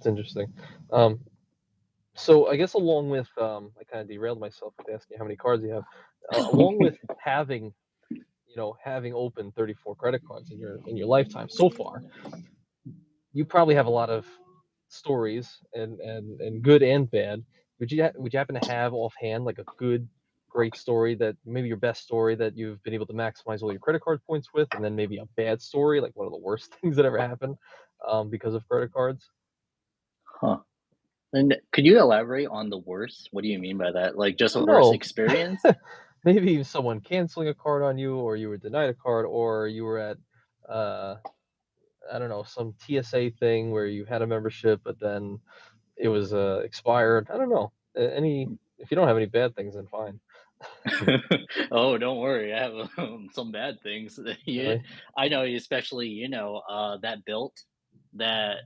interesting. Um, So I guess along with, I kind of derailed myself with asking how many cards you have. Along with having, having opened 34 credit cards in your lifetime so far, you probably have a lot of stories and good and bad. Would you happen to have offhand like a good, great story that maybe your best story that you've been able to maximize all your credit card points with, and then maybe a bad story, like one of the worst things that ever happened because of credit cards? Huh. And could you elaborate on the worst? What do you mean by that? Like just I a don't worst know. experience? Maybe someone canceling a card on you, or you were denied a card, or you were at uh, I don't know, some TSA thing where you had a membership, but then it was expired. I don't know. Any if you don't have any bad things, then fine. Oh, don't worry. I have some bad things. You, Really? I know, especially that Bilt that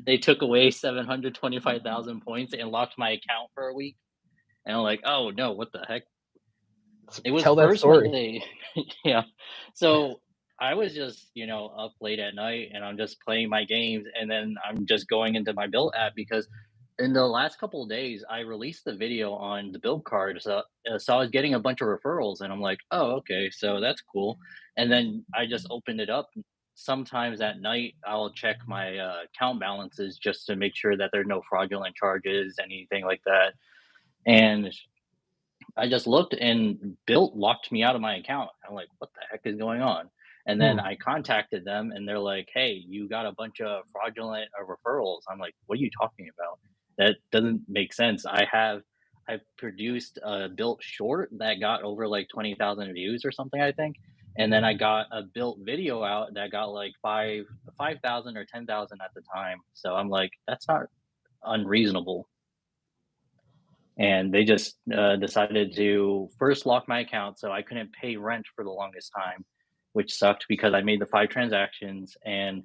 they took away 725,000 points and locked my account for a week. And I'm like, oh no, what the heck? It was Tell that first when story. they, yeah. So I was just up late at night and I'm just playing my games and then I'm just going into my Bilt app because in the last couple of days I released the video on the Bilt card, so I was getting a bunch of referrals and I'm like, oh okay, so that's cool. And then I just opened it up. Sometimes at night I'll check my account balances just to make sure that there's no fraudulent charges, anything like that. And I just looked and Bilt locked me out of my account. I'm like, what the heck is going on? And then Hmm. I contacted them and they're like, hey, you got a bunch of fraudulent referrals. I'm like, what are you talking about? That doesn't make sense. I produced a Bilt short that got over like 20,000 views or something, I think. And then I got a Bilt video out that got like 5,000 or 10,000 at the time. So I'm like, that's not unreasonable. And they just decided to first lock my account so I couldn't pay rent for the longest time, which sucked because I made the 5 transactions. And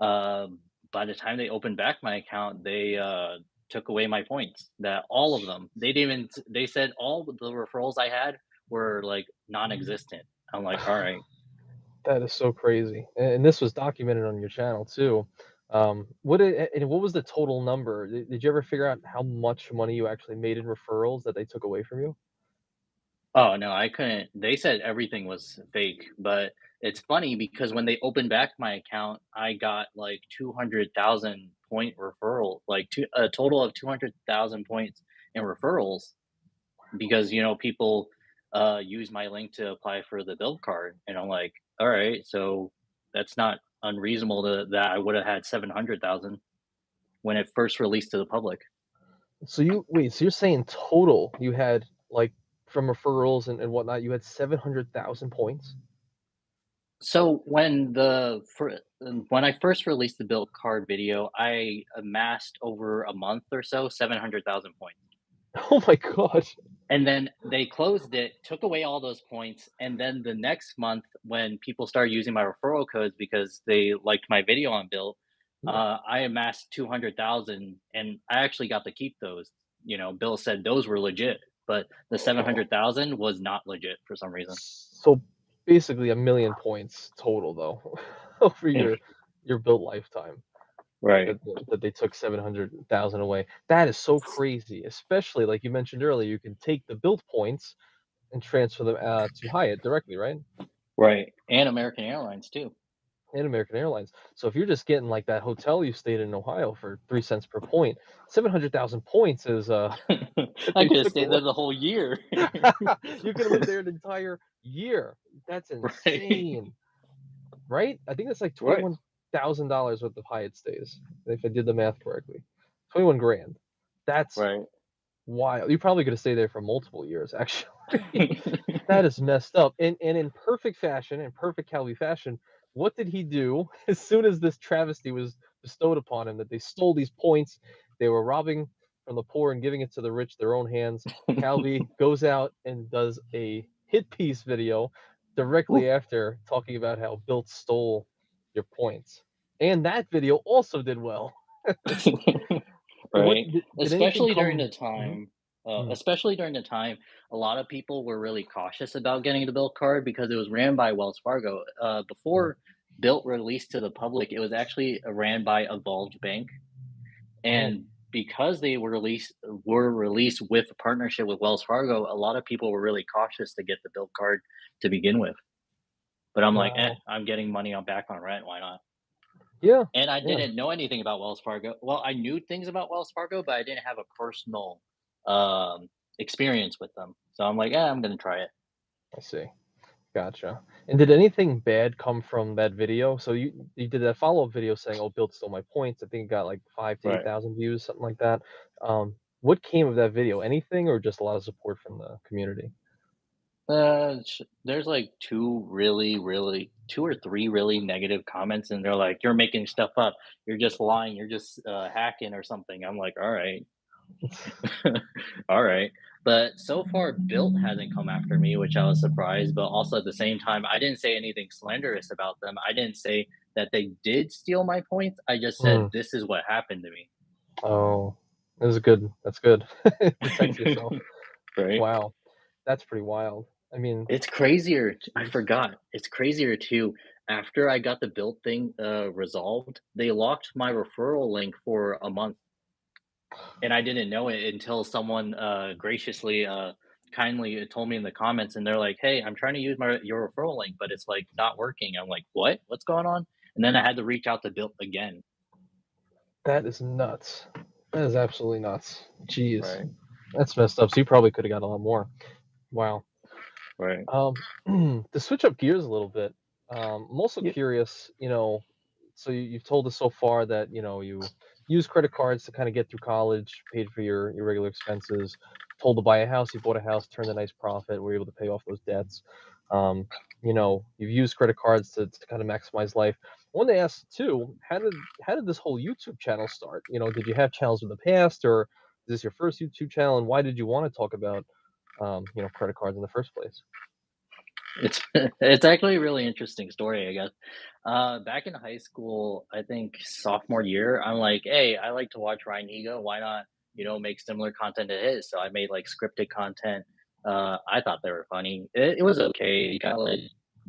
uh, by the time they opened back my account, they took away my points. That all of them. They didn't even. They said all the referrals I had were like non-existent. I'm like, all right. That is so crazy, and this was documented on your channel too. And what was the total number? Did you ever figure out how much money you actually made in referrals that they took away from you? Oh, no, I couldn't. They said everything was fake, but it's funny because when they opened back my account, I got like 200,000 point referral, like a total of 200,000 points in referrals because, people use my link to apply for the build card. And I'm like, all right, so that's not unreasonable that I would have had 700,000 when it first released to the public. So you wait, so you're saying total you had like from referrals and whatnot, you had 700,000 points? So when I first released the build card video, I amassed over a month or so 700,000 points. Oh my god. And then they closed it, took away all those points, and then the next month when people started using my referral codes because they liked my video on Bill, Yeah. I amassed 200,000 and I actually got to keep those. Bill said those were legit, but the Oh. 700,000 was not legit for some reason. So basically a million points total though over your built lifetime. Right, That they took 700,000 away. That is so crazy, especially like you mentioned earlier, you can take the built points and transfer them, to Hyatt directly, right? right. And American Airlines too. And American Airlines. So if you're just getting, like, that hotel you stayed in Ohio for 3 cents per point, 700,000 points is, that I they could have took stayed there away. the whole year. You coulda lived there an entire year. That's Right. insane, right? I think that's like Right. $21,000 worth of Hyatt stays, if I did the math correctly. 21 grand. That's Right. wild. You probably coulda stayed there for multiple years, actually. That is messed up. And in perfect fashion, in perfect Calby fashion, what did he do as soon as this travesty was bestowed upon him, that they stole these points, they were robbing from the poor and giving it to the rich, their own hands. Calby goes out and does a hit piece video Ooh. directly after talking about how Bilt stole your points. And that video also did well. What Right. did anything Especially during come. the Mhm, time mhm, especially during the time, a lot of people were really cautious about getting the Bilt card because it was ran by Wells Fargo. mhm. Before Bilt released to the public, it was actually ran by Evolved Bank, Oh, and because they were released with a partnership with Wells Fargo, a lot of people were really cautious to get the Bilt card to begin with. But I'm like, Wow. I'm getting money on back on rent. Why not? Yeah. And I Yeah. didn't know anything about Wells Fargo. Well, I knew things about Wells Fargo, but I didn't have a personal um, experience with them. So I'm like, I'm gonna try it. I see. Gotcha. And did anything bad come from that video? So you did that follow-up video saying, "Oh, Bill stole my points." I think it got like 5 to Right. 8,000 views, something like that. What came of that video? Anything or just a lot of support from the community? There's like two or three really negative comments, and they're like, "You're making stuff up. You're just lying. You're just hacking or something." I'm like, "All right, all right." But so far, Built hasn't come after me, which I was surprised. But also at the same time, I didn't say anything slanderous about them. I didn't say that they did steal my points. I just said Mm. this is what happened to me. Oh, this is good. That's good. Protect yourself. Right? Wow. That's pretty wild. I mean, It's crazier. I jeez. forgot. It's crazier too. After I got the Built thing resolved, they locked my referral link for a month, and I didn't know it until someone graciously, kindly told me in the comments, and they're like, "Hey, I'm trying to use my your referral link, but it's like not working." I'm like, "What? What's going on?" And then I had to reach out to Built again. That is nuts. That is absolutely nuts. Jeez. Right. That's messed up. So you probably could have got a lot more. Wow. Right. To switch up gears a little bit, I'm also Yep. curious, so you've told us so far that, you use credit cards to kind of get through college, paid for your regular expenses, told to buy a house, you bought a house, turned a nice profit, were able to pay off those debts. You've used credit cards to kind of maximize life. I wanted to ask too, how did this whole YouTube channel start? Did you have channels in the past, or is this your first YouTube channel? And why did you want to talk about, credit cards in the first place? It's it's actually a really interesting story, I guess. Back in high school, I think sophomore year, I'm like, "Hey, I like to watch Ryan Higa. Why not, make similar content to his?" So I made like scripted content. I thought they were funny. It was okay. It got like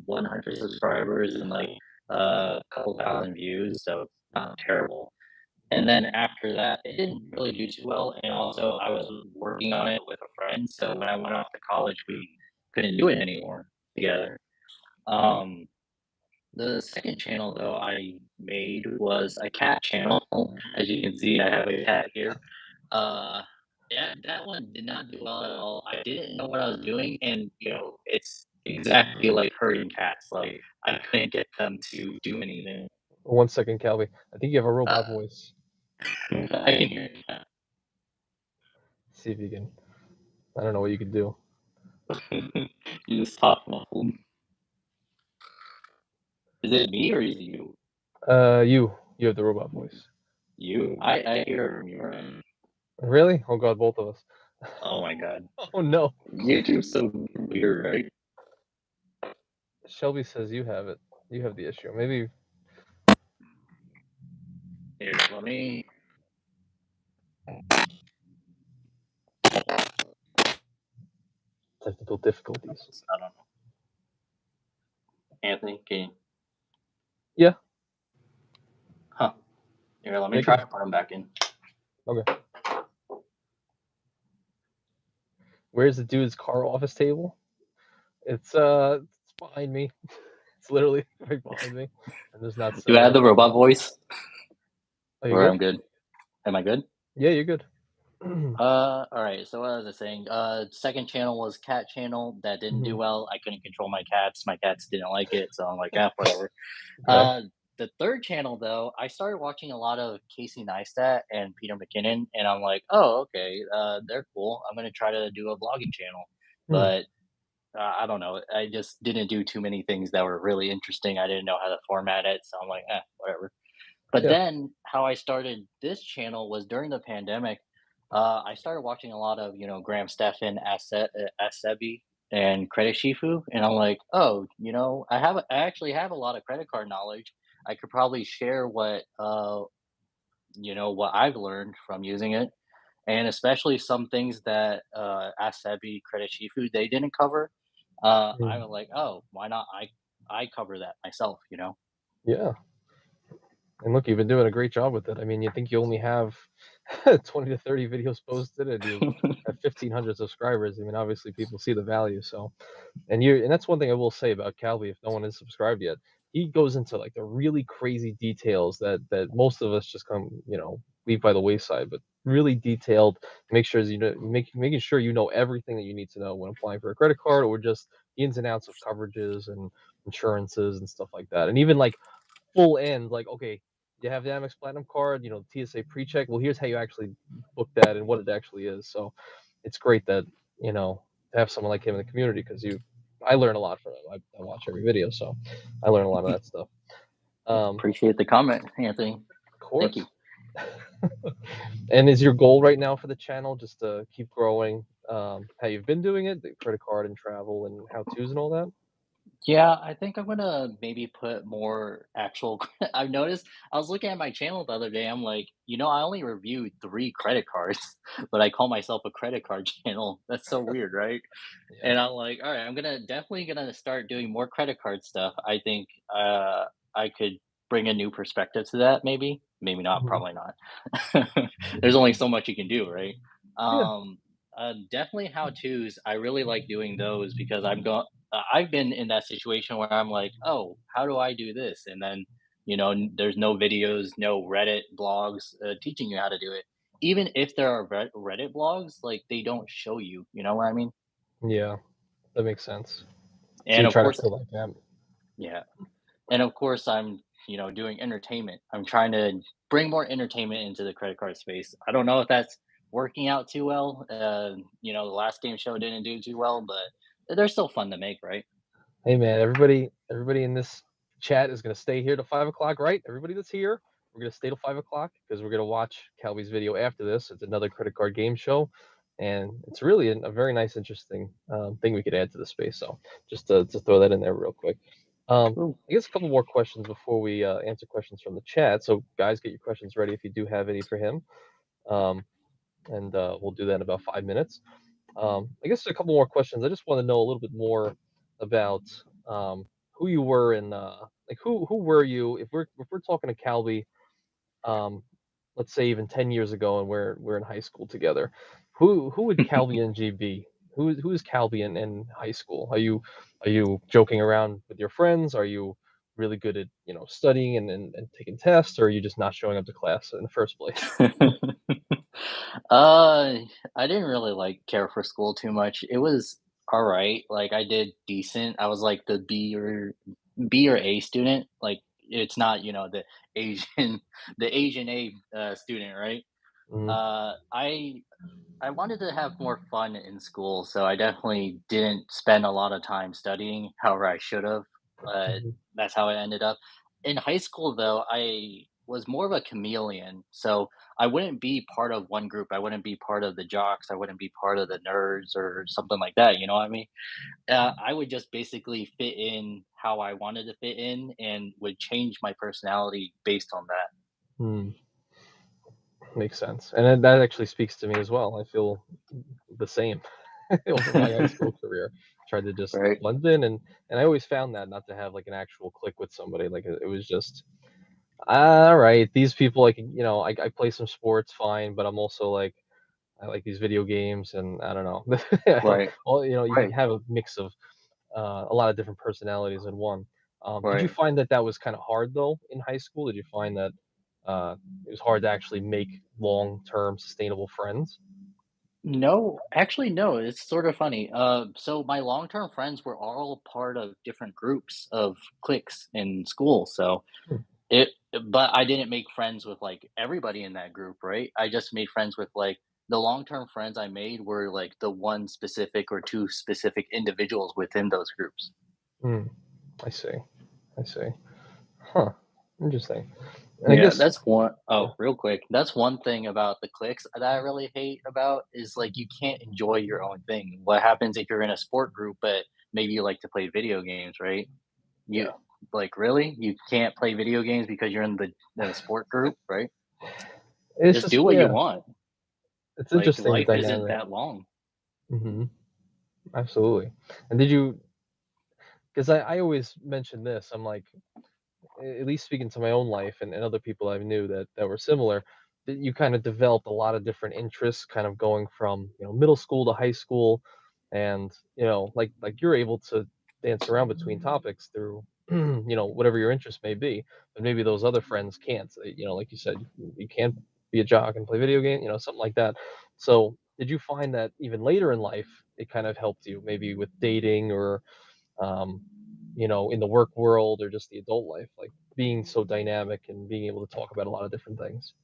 100 subscribers and like a couple thousand views, so it's not terrible. And then after that, it didn't really do too well. And also, I was working on it with a friend. So when I went off to college, we couldn't do it anymore together. Um, the second channel though I made was a cat channel. As you can see, I have a cat here. Uh, yeah, that one did not do well at all. I didn't know what I was doing, and it's exactly like herding cats. Like I couldn't get them to do anything. 1 second, Calby. I think you have a robot Uh, voice. I can hear See if you can. I don't know what you could do. that. You just talk muffled. Is it me or is it you? You have the robot voice. You. I hear it from your end. Really? Oh God, both of us. Oh my god. Oh no. YouTube's so weird, right? Shelby says you have it. You have the issue. Maybe Here, let me. technical difficulties. I don't know. Anthony, can you? Yeah. Huh. Here, let me Make try it. to put him back in. Okay. Where's the dude's car office table? It's behind me. It's literally right behind me. I'm just not Do I saying have the anything robot about it. voice? Oh, you Or good? I'm good? Am I good? Yeah, you're good. Mhm. All right. So what was I saying? Second channel was cat channel that didn't do Mhm. well. I couldn't control my cats. My cats didn't like it, so I'm like, whatever. Okay. The third channel though, I started watching a lot of Casey Neistat and Peter McKinnon, and I'm like, oh, okay, they're cool. I'm gonna try to do a vlogging channel, Hmm. but I don't know. I just didn't do too many things that were really interesting. I didn't know how to format it, so I'm like, whatever. But Yeah. then how I started this channel was during the pandemic. I started watching a lot of Graham Stephan, Asebi, and Credit Shifu, and I'm like, oh, I actually have a lot of credit card knowledge. I could probably share what I've learned from using it, and especially some things that Asebi, Credit Shifu they didn't cover. I Mm. was like, oh, why not? I cover that myself. Yeah. And look, you've been doing a great job with it. I mean, you think you only have 20 to 30 videos posted and you have 1,500 subscribers. I mean, obviously people see the value. So, and that's one thing I will say about Calvi. If no one is subscribed yet, he goes into like the really crazy details that most of us just leave by the wayside. But really detailed, make sure making sure you know everything that you need to know when applying for a credit card, or just the ins and outs of coverages and insurances and stuff like that. And even like full end, like, okay, you have the Amex Platinum card, TSA pre-check. Well, here's how you actually book that and what it actually is. So it's great that, to have someone like him in the community, because I learn a lot from him. I watch every video, so I learn a lot of that stuff. Of Appreciate the comment, Anthony. Thank you. course. And is your goal right now for the channel just to keep growing, how you've been doing it, the credit card and travel and how to's and all that? Yeah, I think I'm gonna maybe put more actual. I've noticed I was looking at my channel the other day. I'm like, I only reviewed 3 credit cards, but I call myself a credit card channel. That's so weird, right? Yeah. And I'm like, all right, I'm definitely gonna start doing more credit card stuff. I think I could bring a new perspective to that. Maybe not. Mhm. Probably not. There's only so much you can do, right? Yeah. Um, Definitely how tos. I really like doing those because I've been in that situation where I'm like, oh, how do I do this? And then there's no videos, no Reddit blogs teaching you how to do it. Even if there are Reddit blogs, like they don't show you. You know what I mean? Yeah. That makes sense. So And you of try to course, fill that gap. yeah. And of course, I'm, doing entertainment. I'm trying to bring more entertainment into the credit card space. I don't know if that's working out too well. The last game show didn't do too well, but they're still fun to make, right? Hey man, everybody in this chat is gonna stay here till 5 o'clock, right? Everybody that's here, we're gonna stay till 5 o'clock because we're gonna watch Calby's video after this. It's another credit card game show, and it's really a very nice, interesting thing we could add to the space. So just to throw that in there real quick. Ooh. I guess a couple more questions before we answer questions from the chat. So guys, get your questions ready if you do have any for him, um, and we'll do that in about 5 minutes. I guess a couple more questions. I just want to know a little bit more about who you were and like who were you? If we're talking to Calby, um, let's say even 10 years ago, and we're in high school together, who would Calby Ng be? Who is Calby in high school? Are you joking around with your friends? Are you really good at studying and taking tests, or are you just not showing up to class in the first place? I didn't really care for school too much. It was all right. Like I did decent. I was like the B or A student. Like it's not the Asian the Asian A student, right? Mm-hmm. I wanted to have more fun in school, so I definitely didn't spend a lot of time studying. However, I should have. That's how it ended up. In high school, though, I was more of a chameleon, so I wouldn't be part of one group. I wouldn't be part of the jocks. I wouldn't be part of the nerds or something like that. You know what I mean? I would just basically fit in how I wanted to fit in, and would change my personality based on that. Mm-hmm. Makes sense, and that actually speaks to me as well. I feel the same over my high school career. Tried to just Right, blend in, and I always found that not to have like an actual click with somebody. Like it was just all right. These people, like I play some sports fine, but I'm also like I like these video games, and I don't know. right, Well, you can right, have a mix of a lot of different personalities in one. Did you right. find that was kind of hard though in high school? Did you find that uh, it was hard to actually make long-term sustainable friends? No, actually, no. It's sort of funny. So my long-term friends were all part of different groups of cliques in school. So Hmm. it, but I didn't make friends with everybody in that group, right? I just made friends with the long-term friends I made were like the one specific or two specific individuals within those groups. Hmm. I see. I see. Huh. Interesting. And I Yeah, guess that's one. yeah. Oh, real quick. That's one thing about the clicks that I really hate about is you can't enjoy your own thing. What happens if you're in a sport group, but maybe you like to play video games, right? You Yeah. really? You can't play video games because you're in the sport group, right? It's Just just do what you yeah, want. it's interesting the Life isn't dynamic. that long. Hmm. Absolutely. And did you? Because I always mention this. I'm like, at least speaking to my own life and other people I knew that were similar. you kind of developed a lot of different interests, kind of going from middle school to high school, and like you're able to dance around between topics through whatever your interest may be, but maybe those other friends can't. Like you said, you can't be a jock and play video game, something like that. So did you find that even later in life it kind of helped you, maybe with dating or um, in the work world or just the adult life, like being so dynamic and being able to talk about a lot of different things?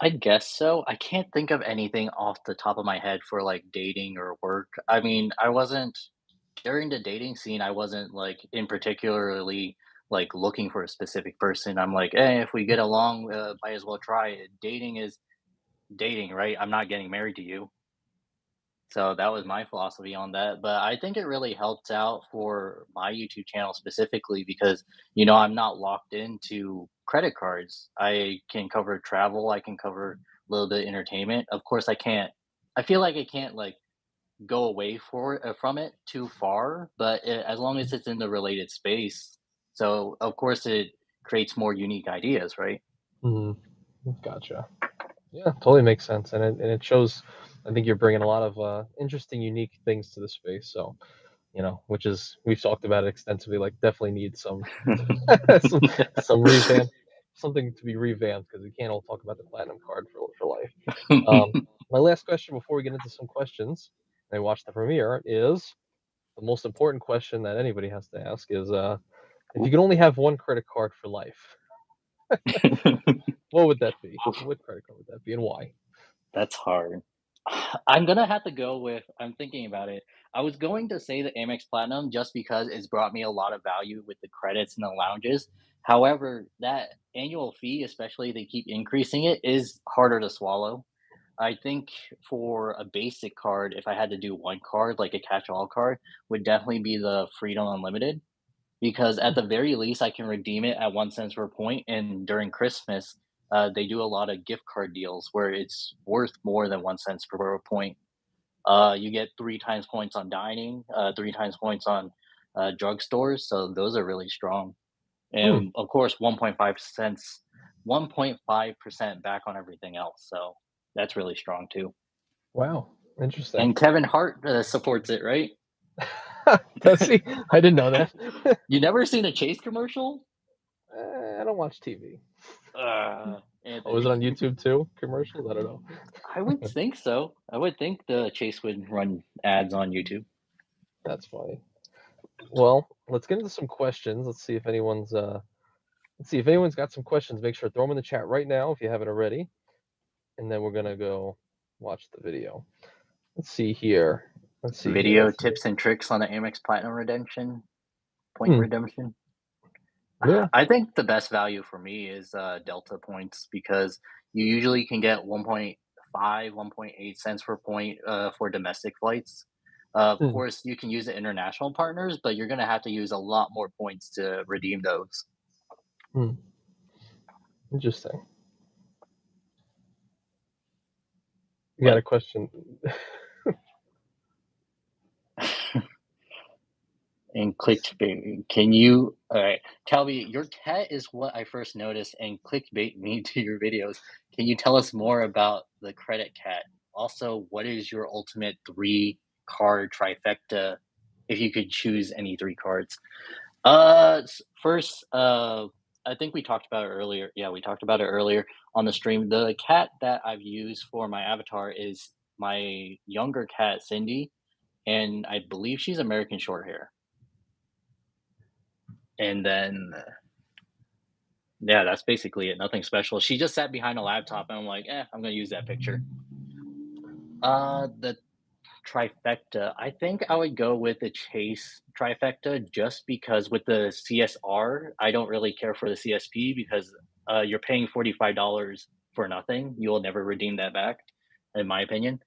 I guess so. I can't think of anything off the top of my head for, like, dating or work. I mean, I wasn't during the dating scene, I wasn't, like, in particularly, like, looking for a specific person. I'm like, "Hey, if we get along, might as well try it." Dating is dating, right? I'm not getting married to you. So that was my philosophy on that. But I think it really helped out for my YouTube channel specifically because, I'm not locked into credit cards. I can cover travel, I can cover a little bit of entertainment. Of course, I feel like I can't like go away from it too far, but as long as it's in the related space. So, of course, it creates more unique ideas, right? Hmm. Gotcha. Yeah, totally makes sense, and it shows. I think you're bringing a lot of interesting, unique things to the space. So which is we've talked about it extensively. Like, definitely needs some some some revamp, something to be revamped because we can't all talk about the platinum card for life. Um, my last question before we get into some questions, and I watched the premiere, is the most important question that anybody has to ask is if you could only have one credit card for life, what would that be? What credit card would that be, and why? That's hard. I'm gonna have to go with I'm thinking about it. I was going to say the Amex Platinum just because it's brought me a lot of value with the credits and the lounges. However, that annual fee, especially they keep increasing it, is harder to swallow. I think for a basic card, if I had to do one card, like a catch-all card, would definitely be the Freedom Unlimited because at the very least I can redeem it at 1 cent per point. And during Christmas, they do a lot of gift card deals where it's worth more than 1 cent per point. You get 3 times points on dining, 3 times points on drugstores, so those are really strong. Hmm. And of course, 1.5 cents, 1.5% back on everything else. So that's really strong too. Wow, interesting. And Kevin Hart supports it, right? Does he? I didn't know that. You never seen a Chase commercial? I don't watch TV. Oh, is it Anthony. on YouTube too? Commercials? I don't know. I would think so. I would think the Chase would run ads on YouTube. That's funny. Well, let's get into some questions. Let's see if anyone's got some questions. Make sure to throw them in the chat right now if you haven't already, and then we're gonna go watch the video. Let's see here. Let's see here. Video Let's see. tips and tricks on the Amex Platinum redemption, point Hmm. redemption. Yeah. I think the best value for me is Delta points because you usually can get 1.5, 1.8 cents per point for domestic flights. Of Hmm. course, you can use the international partners, but you're going to have to use a lot more points to redeem those. Hmm. Interesting. You got a What? question? And clickbait. Can you? All right, Calby, your cat is what I first noticed and clickbait me to your videos. Can you tell us more about the credit cat? Also, what is your ultimate three card trifecta if you could choose any three cards? First, I think we talked about it earlier. Yeah, we talked about it earlier on the stream. The cat that I've used for my avatar is my younger cat, Cindy, and I believe she's American Shorthair. And then, yeah, that's basically it. Nothing special. She just sat behind a laptop, and I'm like, I'm gonna use that picture. The trifecta. I think I would go with the Chase trifecta just because with the CSR, I don't really care for the CSP because you're paying $45 for nothing. You will never redeem that back, in my opinion.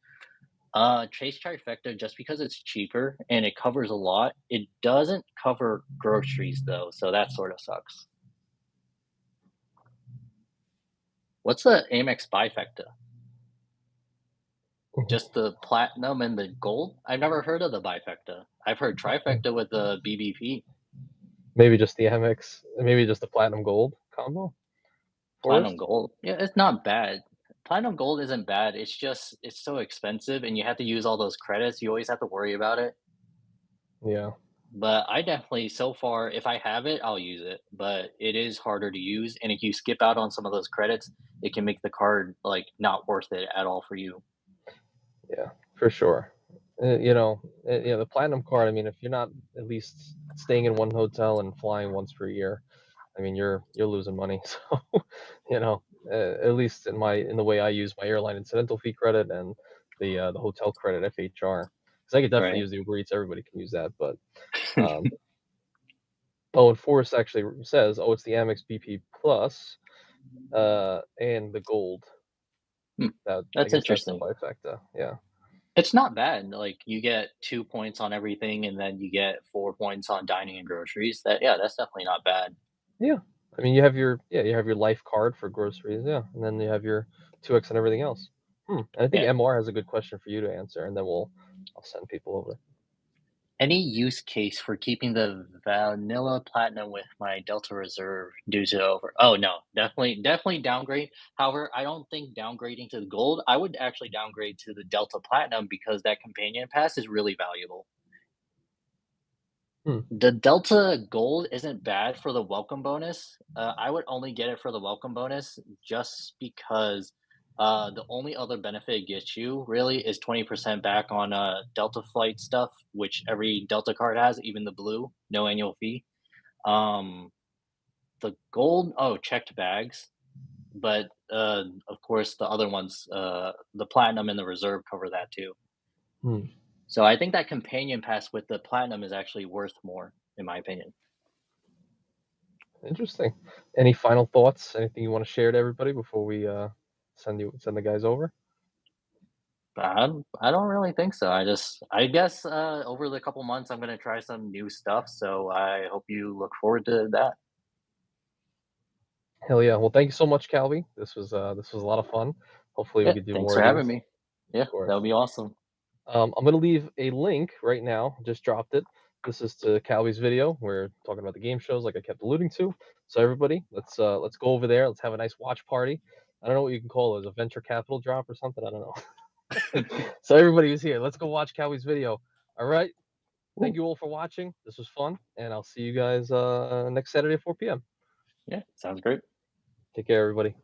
Chase trifecta just because it's cheaper and it covers a lot. It doesn't cover groceries though, so that sort of sucks. What's the Amex bifecta? Just the platinum and the gold? I've never heard of the bifecta. I've heard trifecta with the BBP. Maybe just the MX, maybe just the platinum gold combo Platinum forest. gold. Yeah, it's not bad. Platinum Gold isn't bad. It's just it's so expensive, and you have to use all those credits. You always have to worry about it. Yeah. But I definitely, so far, if I have it, I'll use it. But it is harder to use, and if you skip out on some of those credits, it can make the card like not worth it at all for you. Yeah, for sure. The platinum card. I mean, if you're not at least staying in one hotel and flying once per year, I mean, you're losing money. So, you know, at least in the way I use my airline incidental fee credit and the hotel credit FHR, because I could definitely Right. use the Uber Eats. Everybody can use that, but um, oh, and Forrest actually says, oh, it's the Amex BP Plus and the Gold. Hmm, That I that's guess that's the interesting. trifecta. Yeah. It's not bad. Like you get 2 points on everything, and then you get 4 points on dining and groceries. That yeah, that's definitely not bad. Yeah. I mean, you have your life card for groceries, yeah, and then you have your 2x and everything else. And I think Yeah. MR has a good question for you to answer, and then I'll send people over. Any use case for keeping the vanilla platinum with my Delta Reserve due to over? Oh no, definitely downgrade. However, I don't think downgrading to the gold. I would actually downgrade to the Delta Platinum because that companion pass is really valuable. Hmm. The Delta Gold isn't bad for the welcome bonus. I would only get it for the welcome bonus just because the only other benefit it gets you really is 20% back on Delta flight stuff, which every Delta card has, even the blue, no annual fee. Um, the gold, oh, checked bags. But of course, the other ones, the platinum and the reserve cover that too. Hmm. So I think that companion pass with the platinum is actually worth more, in my opinion. Interesting. Any final thoughts? Anything you want to share to everybody before we send the guys over? I don't really think so. I guess, over the couple months, I'm gonna try some new stuff, so I hope you look forward to that. Hell yeah. Well, thank you so much, Calvi. This was a lot of fun. Hopefully we Yeah, could do thanks more for of having these. me. Of Yeah, that course. would be awesome. I'm gonna leave a link right now. Just dropped it. This is to Calvi's video. We're talking about the game shows, like I kept alluding to. So everybody, let's go over there. Let's have a nice watch party. I don't know what you can call it, a venture capital drop or something. I don't know. So everybody who's here, let's go watch Calvi's video. All right. Thank Ooh, you all for watching. This was fun, and I'll see you guys next Saturday at 4 p.m. yeah, sounds great. Take care, everybody.